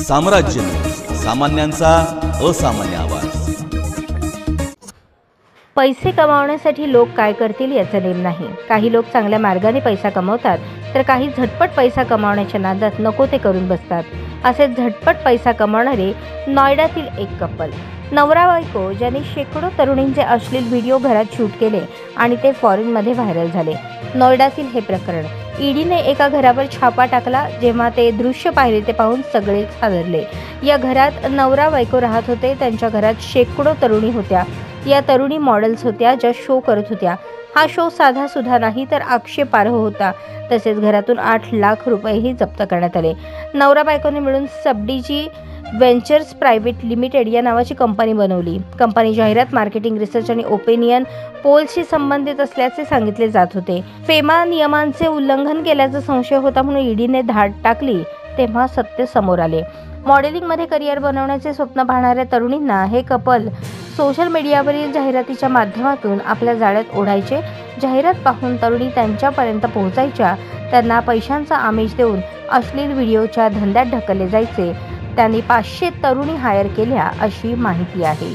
साम्राज्य, सामान्यांचा असामान्य आवाज। पैसे कमावण्यासाठी लोक काय करतील याचा नेम नाही। काही लोक चांगल्या मार्गाने पैसा कमवतात, तर काही झटपट पैसा कमावण्याच्या नादात नको ते करून बसतात। असे झटपट पैसा कमावणारे नोएडातील एक कपल, नवरा बायको, ज्यांनी शेकडो तरुणींचे अश्लील व्हिडिओ घरात शूट केले आणि ते फॉरेनमध्ये व्हायरल झाले। नोएडातील हे प्रकरण ईडीने एका घरावर छापा टाकला। जेव्हा ते दृश्य पाहिले ते पाहून सगळे हादरले। या घरात नवरा बायको राहत होते। त्यांच्या घरात शेकडो तरुणी होत्या। या तरुणी मॉडेल्स होत्या, ज्या शो करत होत्या। हा शो साधा सुद्धा नाही, तर आक्षेपार्ह होता। तसेच घरातून 8 लाख रुपयेही जप्त करण्यात आले। नवरा बायकोने मिळून सबडीजी व्हेंचर्स प्रायव्हेट लिमिटेड या नावाची कंपनी बनवली। कंपनी जाहिरात, मार्केटिंग, रिसर्च आणि ओपिनियन पोलशी संबंधित असल्याचे सांगितले जात होते। फेमा नियमांचे उल्लंघन केल्याचा संशय होता म्हणून ईडीने धाड टाकली, तेव्हा सत्य समोर आले। मॉडेलिंगमध्ये करिअर बनवण्याचे स्वप्न पाहणाऱ्या तरुणींना हे कपल सोशल मीडियावरील जाहिरातीच्या माध्यमातून आपल्या जाळ्यात ओढायचे। जाहिरात पाहून तरुणी त्यांच्यापर्यंत पोहोचायच्या, त्यांना पैशांचा आमिष देऊन अश्लील व्हिडिओच्या धंद्यात ढकलले जायचे। त्यांनी 500 तरुणी हायर केल्या अशी माहिती आहे।